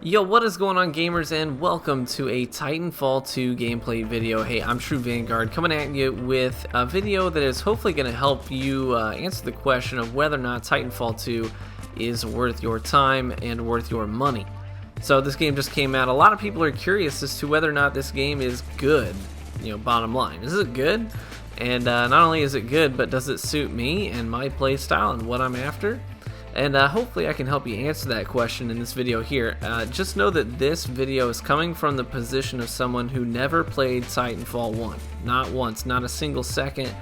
Yo, what is going on, gamers, and welcome to a Titanfall 2 gameplay video. Hey, I'm True Vanguard, coming at you with a video that is hopefully going to help you answer the question of whether or not Titanfall 2 is worth your time and worth your money. So this game just came out. A lot of people are curious as to whether or not this game is good. Bottom line, is it good? And not only is it good, but does it suit me and my play style and what I'm after? And hopefully I can help you answer that question in this video here. Just know that this video is coming from the position of someone who never played Titanfall 1. Not once, not a single second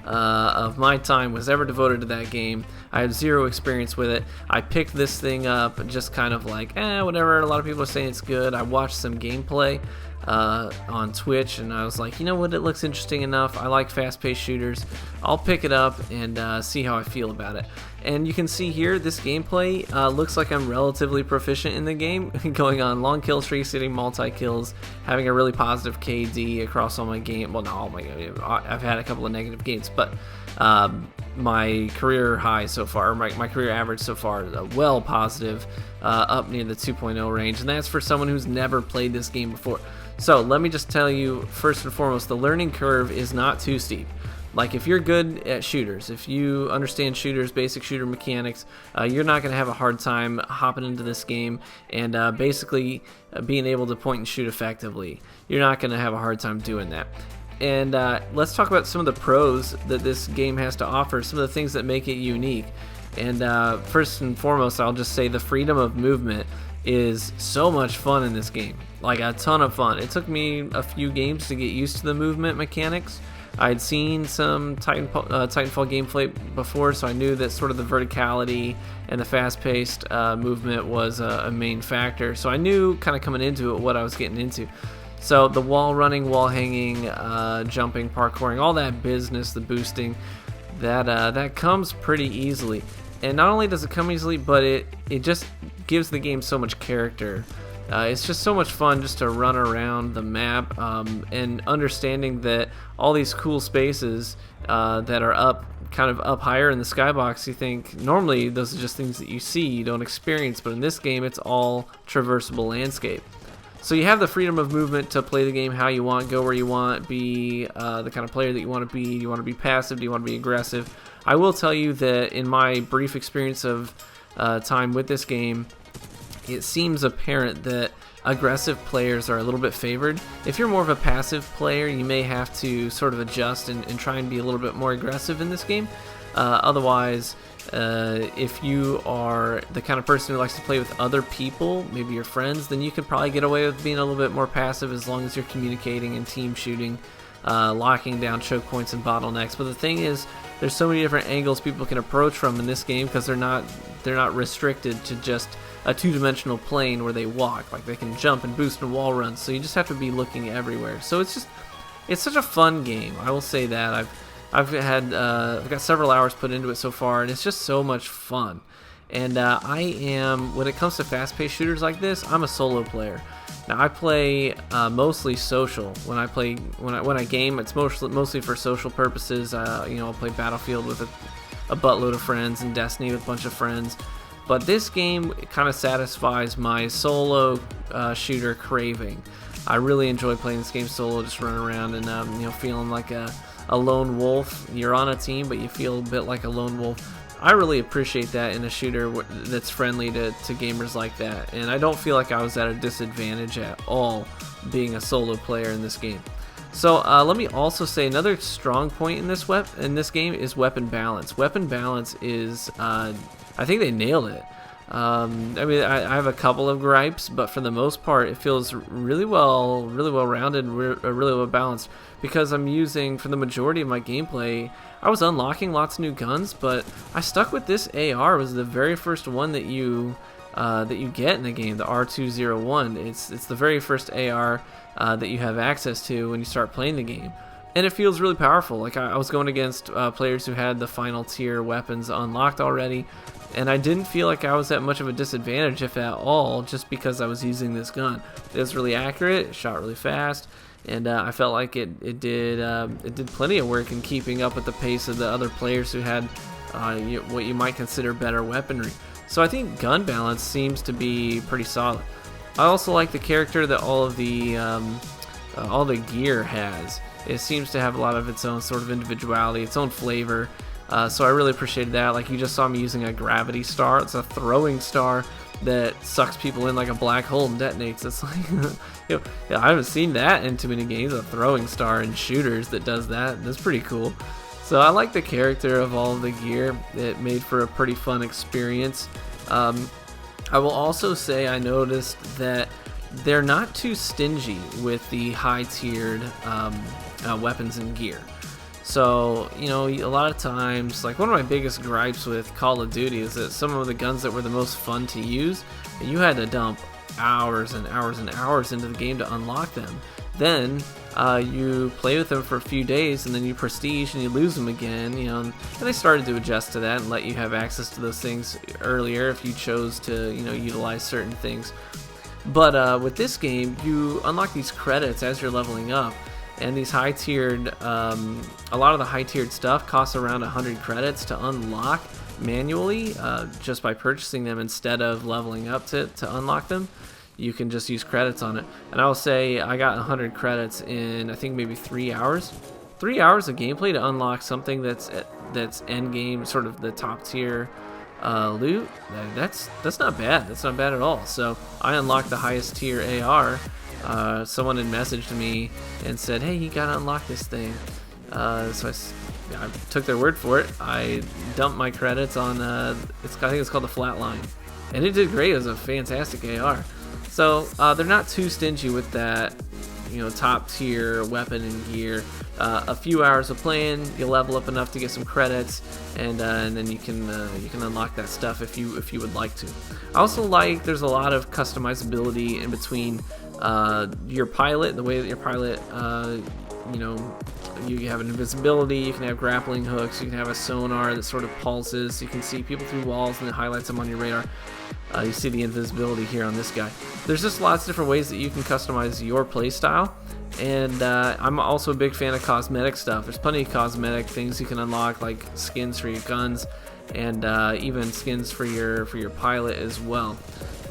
of my time was ever devoted to that game. I had zero experience with it. I picked this thing up just kind of like, whatever. A lot of people are saying it's good. I watched some gameplay on Twitch, and I was like, you know what, it looks interesting enough. I like fast-paced shooters. I'll pick it up and see how I feel about it. And you can see here, this gameplay looks like I'm relatively proficient in the game, going on long kill streaks, hitting multi-kills, having a really positive KD across all my game. Well, not all my games. I've had a couple of negative games, but my career high so far, my career average so far, well positive, up near the 2.0 range, and that's for someone who's never played this game before. So let me just tell you, first and foremost, the learning curve is not too steep. Like, if you're good at shooters, if you understand shooters, basic shooter mechanics, you're not going to have a hard time hopping into this game and basically being able to point and shoot effectively. You're not going to have a hard time doing that. And let's talk about some of the pros that this game has to offer, some of the things that make it unique. And first and foremost, I'll just say the freedom of movement is so much fun in this game. Like, a ton of fun. It took me a few games to get used to the movement mechanics. I had seen some Titanfall gameplay before, so I knew that sort of the verticality and the fast-paced movement was a main factor. So I knew kind of coming into it what I was getting into. So the wall running, wall hanging, jumping, parkouring, all that business, the boosting, that comes pretty easily. And not only does it come easily, but it just gives the game so much character. It's just so much fun just to run around the map, and understanding that all these cool spaces that are kind of up higher in the skybox, you think normally those are just things that you see, you don't experience, but in this game it's all traversable landscape. So you have the freedom of movement to play the game how you want, go where you want, be the kind of player that you want to be. Do you want to be passive? Do you want to be aggressive? I will tell you that in my brief experience of time with this game, it seems apparent that aggressive players are a little bit favored. If you're more of a passive player, you may have to sort of adjust and try and be a little bit more aggressive in this game. Otherwise, if you are the kind of person who likes to play with other people, maybe your friends, then you can probably get away with being a little bit more passive as long as you're communicating and team shooting, locking down choke points and bottlenecks. But the thing is, there's so many different angles people can approach from in this game because they're not restricted to just a two-dimensional plane where they walk. Like, they can jump and boost and wall run, so you just have to be looking everywhere. So it's such a fun game. I will say that I've got several hours put into it so far, and it's just so much fun. And when it comes to fast-paced shooters like this, I'm a solo player. Now, I play mostly social. When I game, it's mostly for social purposes. I'll play Battlefield with a buttload of friends, and Destiny with a bunch of friends. But this game kind of satisfies my solo shooter craving. I really enjoy playing this game solo, just running around and feeling like a lone wolf. You're on a team, but you feel a bit like a lone wolf. I really appreciate that in a shooter that's friendly to gamers like that, and I don't feel like I was at a disadvantage at all being a solo player in this game. So let me also say another strong point in this game is weapon balance. Weapon balance is, I think they nailed it. I have a couple of gripes, but for the most part, it feels really well rounded, really well balanced. Because I'm using, for the majority of my gameplay, I was unlocking lots of new guns, but I stuck with this AR. It was the very first one that you get in the game, the R201. It's the very first AR that you have access to when you start playing the game. And it feels really powerful. Like, I was going against players who had the final tier weapons unlocked already, and I didn't feel like I was at much of a disadvantage, if at all, just because I was using this gun. It was really accurate, it shot really fast, and I felt like it did plenty of work in keeping up with the pace of the other players who had what you might consider better weaponry. So I think gun balance seems to be pretty solid. I also like the character that all the gear has. It seems to have a lot of its own sort of individuality, its own flavor. So I really appreciated that. Like, you just saw me using a gravity star. It's a throwing star that sucks people in like a black hole and detonates. It's like, I haven't seen that in too many games. A throwing star in shooters that does that. That's pretty cool. So I like the character of all of the gear. It made for a pretty fun experience. I will also say I noticed that they're not too stingy with the high-tiered weapons and gear. So, a lot of times, like, one of my biggest gripes with Call of Duty is that some of the guns that were the most fun to use, you had to dump hours and hours and hours into the game to unlock them. Then you play with them for a few days, and then you prestige and you lose them again, and they started to adjust to that and let you have access to those things earlier if you chose to, utilize certain things. But with this game, you unlock these credits as you're leveling up, and these high-tiered, a lot of the high-tiered stuff costs around 100 credits to unlock manually, just by purchasing them instead of leveling up to unlock them. You can just use credits on it. And I will say I got 100 credits in, I think, maybe 3 hours. 3 hours of gameplay to unlock something that's end game, sort of the top tier loot. That's not bad. That's not bad at all. So I unlocked the highest tier AR. Someone had messaged me and said, "Hey, you gotta unlock this thing." So I took their word for it. I dumped my credits on I think it's called the Flatline, and it did great. It was a fantastic AR. So they're not too stingy with that, top tier weapon and gear. A few hours of playing, you level up enough to get some credits, and then you can unlock that stuff if you would like to. I also like there's a lot of customizability in between your pilot, the way that your pilot, you have an invisibility, you can have grappling hooks, you can have a sonar that sort of pulses, you can see people through walls and it highlights them on your radar. You see the invisibility here on this guy. There's just lots of different ways that you can customize your playstyle, and I'm also a big fan of cosmetic stuff. There's plenty of cosmetic things you can unlock, like skins for your guns, and even skins for your pilot as well.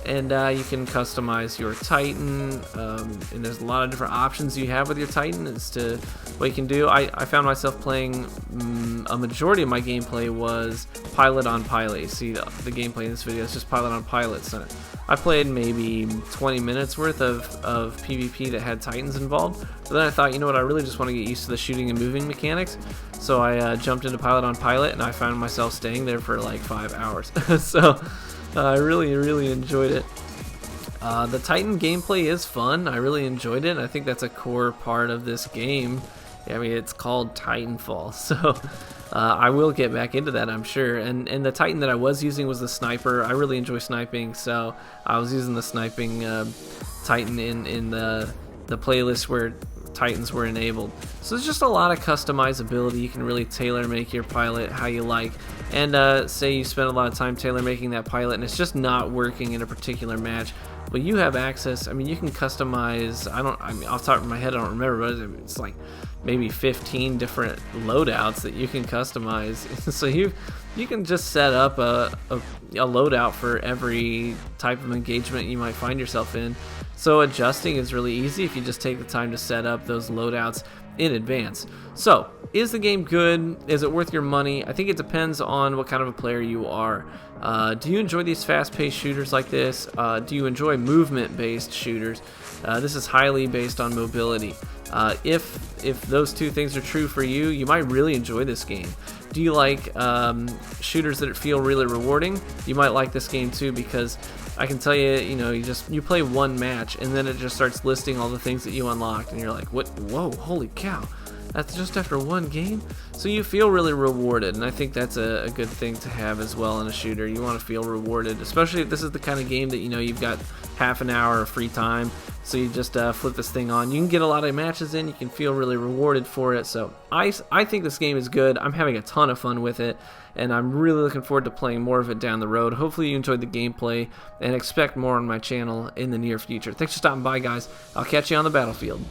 And you can customize your Titan, and there's a lot of different options you have with your Titan as to what you can do. I found myself playing, a majority of my gameplay was pilot on pilot. You see the gameplay in this video is just pilot on pilot. So I played maybe 20 minutes worth of PvP that had Titans involved. But then I thought, I really just want to get used to the shooting and moving mechanics. So I jumped into pilot on pilot, and I found myself staying there for like 5 hours. So I really enjoyed it. The Titan gameplay is fun. I really enjoyed it. I think that's a core part of this game. I mean, it's called Titanfall, so I will get back into that, I'm sure. And the Titan that I was using was the sniper. I really enjoy sniping, so I was using the sniping Titan in the playlist where Titans were enabled. So there's just a lot of customizability. You can really tailor make your pilot how you like. And say you spend a lot of time tailor making that pilot and it's just not working in a particular match, but you have access. I mean, you can customize, off the top of my head I don't remember, but it's like maybe 15 different loadouts that you can customize. So you can just set up a loadout for every type of engagement you might find yourself in. So adjusting is really easy if you just take the time to set up those loadouts in advance. So, is the game good? Is it worth your money? I think it depends on what kind of a player you are. Do you enjoy these fast-paced shooters like this? Do you enjoy movement-based shooters? This is highly based on mobility. If those two things are true for you, you might really enjoy this game. Do you like shooters that feel really rewarding? You might like this game too, because I can tell you, you play one match and then it just starts listing all the things that you unlocked, and you're like, what? Whoa, holy cow! That's just after one game? So you feel really rewarded, and I think that's a good thing to have as well in a shooter. You want to feel rewarded, especially if this is the kind of game that you've got half an hour of free time, so you just flip this thing on. You can get a lot of matches in, you can feel really rewarded for it. So I think this game is good. I'm having a ton of fun with it, and I'm really looking forward to playing more of it down the road. Hopefully you enjoyed the gameplay, and expect more on my channel in the near future. Thanks for stopping by, guys. I'll catch you on the battlefield.